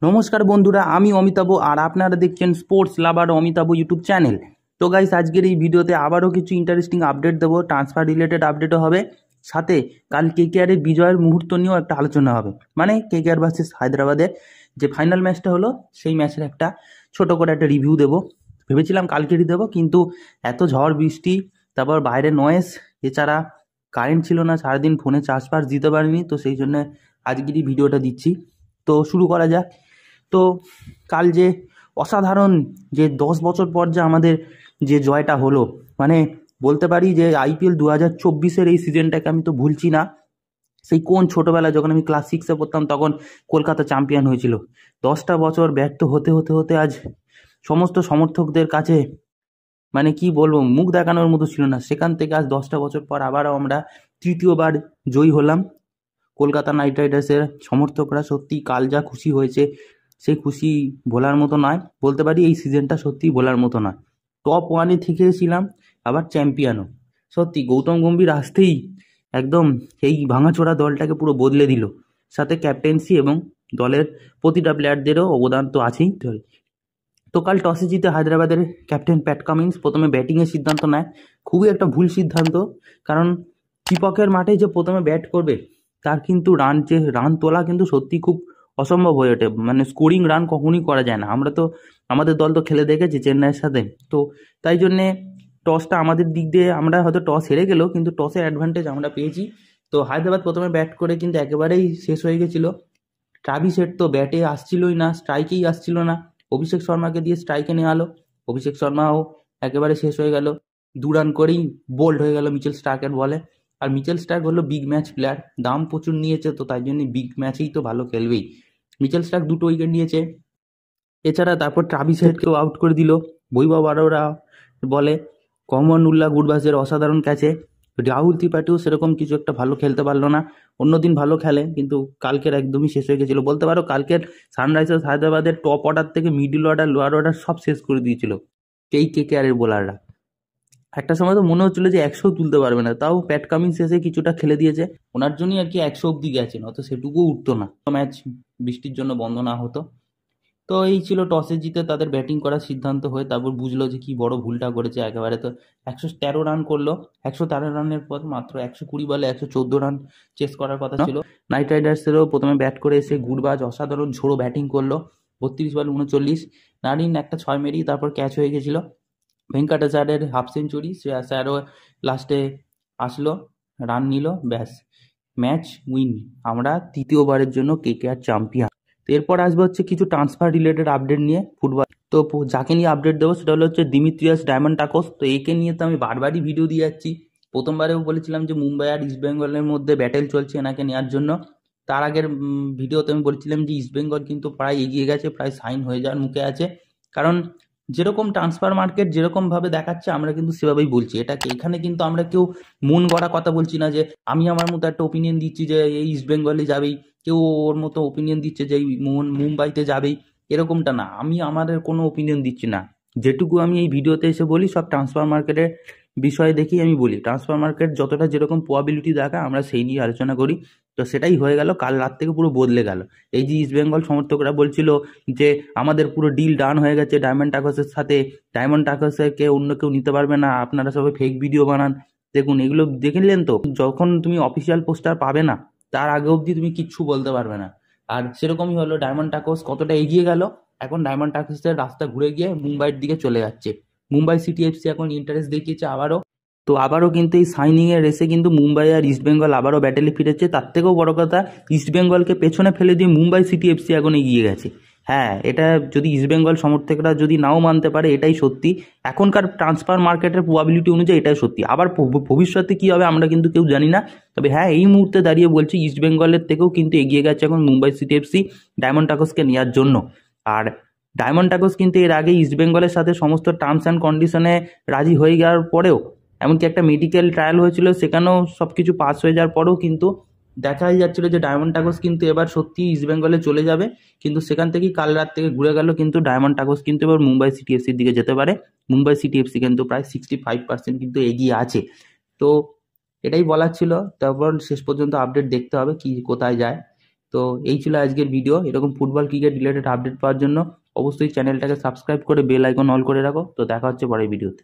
নমস্কার বন্ধুরা, আমি অমিতাভ আর আপনারা দেখছেন স্পোর্টস লাভার অমিতাভ ইউটিউব চ্যানেল। তো গাইস, আজকের এই ভিডিওতে আবারও কিছু ইন্টারেস্টিং আপডেট দেবো, ট্রান্সফার রিলেটেড আপডেটও হবে, সাথে কাল কেকেআরের বিজয়ের মুহূর্ত নিয়েও একটা আলোচনা হবে। মানে কেকেআর ভার্সেস হায়দ্রাবাদের যে ফাইনাল ম্যাচটা হলো সেই ম্যাচের একটা ছোট করে একটা রিভিউ দেবো। ভেবেছিলাম কালকেরই দেবো, কিন্তু এত ঝড় বৃষ্টি, তারপর বাইরে নয়েজ, এছাড়া কারেন্ট ছিল না, সারাদিন ফোনে চার্জ ফার্জ দিতে পারিনি, তো সেই জন্য আজকেরই ভিডিওটা দিচ্ছি। তো শুরু করা যাক। তো কাল যে অসাধারণ, যে 10 বছর পর যে আমাদের যে জয়টা হলো, মানে বলতে পারি যে আইপিএল 2024-এর এই সিজনটাকে আমি তো ভুলছি না। সেই কোন ছোটবেলায় যখন আমি ক্লাস 6-এ পড়তাম তখন কলকাতা চ্যাম্পিয়ন হয়েছিল। 10টা বছর ব্যর্থ হতে হতে হতে আজ সমস্ত সমর্থকদের কাছে মানে কি বলবো, মুখ দেখানোর মতো ছিল না। সেখান থেকে আজ 10টা বছর পর আবারও আমরা তৃতীয়বার জয়ী হলাম। কলকাতা নাইট রাইডার্সের সমর্থকরা সত্যি কাল যা খুশি হয়েছে, সেই খুশি ভোলার মতো নয়। বলতে পারি এই সিজনটা সত্যি ভোলার মতো নয়। টপ 1-এ থেকেছিলাম, আবার চ্যাম্পিয়নও। সত্যি গৌতম গম্ভীর আসতেই একদম এই ভাঙাচোরা দলটাকে পুরো বদলে দিল। সাথে ক্যাপ্টেন্সি এবং দলের প্রতিটা প্লেয়ারদেরও অবদান তো আছেই। তো কাল টসে জিতে হায়দ্রাবাদের ক্যাপ্টেন প্যাট কামিন্স প্রথমে ব্যাটিংয়ের সিদ্ধান্ত নেয়। খুবই একটা ভুল সিদ্ধান্ত, কারণ বিপক্ষের মাঠে যে প্রথমে ব্যাট করবে তার কিন্তু রান তোলা কিন্তু সত্যি খুব অসম্ভব হয়ে ওঠে। মানে স্কোরিং রান কখনোই করা যায় না। আমরা তো আমাদের দল তো খেলে দেখেছি চেন্নাইয়ের সাথে, তো তাই জন্যে টসটা আমাদের দিক দিয়ে, আমরা হয়তো টস হেরে গেলেও কিন্তু টসের অ্যাডভান্টেজ আমরা পেয়েছি। তো হায়দ্রাবাদ প্রথমে ব্যাট করে কিন্তু একেবারেই শেষ হয়ে গেছিলো। ট্রাভিস হেড তো ব্যাটে আসছিলই না, স্ট্রাইকেই আসছিল না। অভিষেক শর্মাকে দিয়ে স্ট্রাইকে নিয়ে আলো, অভিষেক শর্মাও একেবারে শেষ হয়ে গেল। 2 রান করেই বোল্ড হয়ে গেল মিচেল স্টার্কের বলে। আর মিচেল স্টার্ক হলো বিগ ম্যাচ প্লেয়ার, দাম প্রচুর নিয়েছে, তো তাই জন্য বিগ ম্যাচেই তো ভালো খেলবেই। মিচেল স্টার্ক 2টো উইকেট নিয়েছে। এছাড়া তারপর ট্রাভিস হেডকেও আউট করে দিল বৈভব আরোরা বলে। কমন উল্লাহ গুরবাজের অসাধারণ ক্যাচে রাহুল ত্রিপাঠীও সেরকম কিছু একটা ভালো খেলতে পারলো না। অন্যদিন ভালো খেলে, কিন্তু কালকের একদমই শেষ হয়ে গেছিল। বলতে পারো কালকের সানরাইজার্স হায়দ্রাবাদের টপ অর্ডার থেকে মিডল অর্ডার, লোয়ার অর্ডার সব শেষ করে দিয়েছিল এই কেকেআরের বোলাররা। একটা সময় তো মনে হচ্ছিল যে 100 তুলতে পারবে না, তাও প্যাট কামিন্স এসে কিছুটা খেলে দিয়েছে। ওনার জন্যই আর কি 100 অব্দি গেছে, নয়তো সেটুকুও উঠতো না ম্যাচ বৃষ্টির জন্য বন্ধ না হতো। তো এই ছিল টসে জিতে তাদের ব্যাটিং করার সিদ্ধান্ত হয়ে, তারপর বুঝলো যে কি বড় ভুলটা করেছে একেবারে। তো 113 রান করলো। 113 রানের পর মাত্র 120 বলে 114 রান চেস করার কথা ছিল। নাইট রাইডার্সেরও প্রথমে ব্যাট করে এসে গুরবাজ অসাধারণ ঝোড়ো ব্যাটিং করলো। 32 বলে 39। নারিন একটা 6 মেরিয়ে তারপর ক্যাচ হয়ে গেছিল। ভেঙ্কাটাচার্যের হাফ সেঞ্চুরি, শ্রেয়াস আয়ারও লাস্টে আসলো, রান নিল, ব্যাস ম্যাচ উইন। আমরা তৃতীয়বারের জন্য কেকেআর চ্যাম্পিয়ন। তো এরপর আসবে হচ্ছে কিছু ট্রান্সফার রিলেটেড আপডেট নিয়ে ফুটবল। তো যাকে নিয়ে আপডেট দেবো সেটা হচ্ছে দিমিত্রিয়াস ডায়মন্ডাকোস। তো একে নিয়ে তো আমি বারবারই ভিডিও দিয়ে যাচ্ছি। প্রথমবারেও বলেছিলাম যে মুম্বাই আর ইস্টবেঙ্গলের মধ্যে ব্যাটেল চলছে এনাকে নেওয়ার জন্য। তার আগের ভিডিওতে আমি বলেছিলাম যে ইস্টবেঙ্গল কিন্তু প্রায় এগিয়ে গেছে, প্রায় সাইন হয়ে যাওয়ার মুখে আছে। কারণ যেরকম ট্রান্সফার মার্কেট যেরকম ভাবে দেখাচ্ছে আমরা কিন্তু সেভাবেই বলছি এটাকে। এখানে কিন্তু আমরা কেউ মন গড়া কথা বলছি না, যে আমি আমার মতো একটা ওপিনিয়ন দিচ্ছি যে এই ইস্টবেঙ্গলে যাবেই, কেউ ওর মতো ওপিনিয়ন দিচ্ছে যে মুম্বাইতে যাবেই, এরকমটা না। আমি আমাদের কোনো ওপিনিয়ন দিচ্ছি না। যেটুকু আমি এই ভিডিওতে এসে বলি সব ট্রান্সফার মার্কেটের বিষয়ে দেখি আমি বলি। ট্রান্সফার মার্কেট যতটা যেরকম প্রবাবিলিটি দেখা আমরা সেই নিয়ে আলোচনা করি। তো সেটাই হয়ে গেল, কাল রাত থেকে পুরো বদলে গেল। এই যে ইস্টবেঙ্গল সমর্থকরা বলছিল যে আমাদের পুরো ডিল ডান হয়ে গেছে ডায়মন্ডাকসের সাথে, ডায়মন্ডাকসকে অন্য কেউ নিতে পারবে না, আপনারা সবাই ফেক ভিডিও বানান। দেখুন এগুলো দেখে নিলেন তো, যখন তুমি অফিসিয়াল পোস্টার পাবে না তার আগে অবধি তুমি কিচ্ছু বলতে পারবে না। আর সেরকমই হলো, ডায়মন্ডাকস কতটা এগিয়ে গেল। এখন ডায়মন্ডাকসের রাস্তা ঘুরে গিয়ে মুম্বাইয়ের দিকে চলে যাচ্ছে। মুম্বাই সিটি এফসি এখন ইন্টারেস্ট দেখিয়েছে আবারও। তো আবারও কিন্তু এই সাইনিং এর রেসে কিন্তু মুম্বাই আর ইস্টবেঙ্গল আবারও ব্যাটেলে ফিরেছে। তার থেকেও বড় কথা, ইস্টবেঙ্গলকে পেছনে ফেলে দিয়ে মুম্বাই সিটি এফসি এখন এগিয়ে গেছে। হ্যাঁ, এটা যদি ইস্টবেঙ্গল সমর্থকরা যদি নাও মানতে পারে, এটাই সত্যি। এখনকার ট্রান্সফার মার্কেটের প্রবাবিলিটি অনুযায়ী এটাই সত্যি। আবার ভবিষ্যতে কি হবে আমরা কিন্তু কেউ জানি না। তবে হ্যাঁ, এই মুহূর্তে দাঁড়িয়ে বলছি ইস্টবেঙ্গলের থেকেও কিন্তু এগিয়ে গেছে এখন মুম্বাই সিটি এফসি ডায়মন্ডাকসকে নেওয়ার জন্য। আর ডায়মন্ডাকস কিন্তু এর আগে ইস্টবেঙ্গলের সাথে সমস্ত টার্মস অ্যান্ড কন্ডিশনে রাজি হয়ে যাওয়ার পরেও, এমনকি একটা মেডিকেল ট্রায়াল হয়েছিল, সেখানেও সব কিছু পাস হয়ে যাওয়ার পরেও কিন্তু দেখাই যাচ্ছিল যে ডায়মন্ডাকস কিন্তু এবার সত্যি ইস্টবেঙ্গলে চলে যাবে। কিন্তু সেখান থেকেই কাল রাত থেকে ঘুরে গেল, কিন্তু ডায়মন্ডাকস কিন্তু এবার মুম্বাই সিটি এফসির দিকে যেতে পারে। মুম্বাই সিটি এফসি কিন্তু প্রায় 65% কিন্তু এগিয়ে আছে। তো এটাই বলার ছিল। তারপর শেষ পর্যন্ত আপডেট দেখতে হবে কি কোথায় যায়। তো এই ছিল আজকের ভিডিও। এরকম ফুটবল ক্রিকেট রিলেটেড আপডেট পাওয়ার জন্য অবশ্যই চ্যানেলটাকে সাবস্ক্রাইব করে বেল আইকন অল করে রাখো। তো দেখা হচ্ছে পরের ভিডিওতে।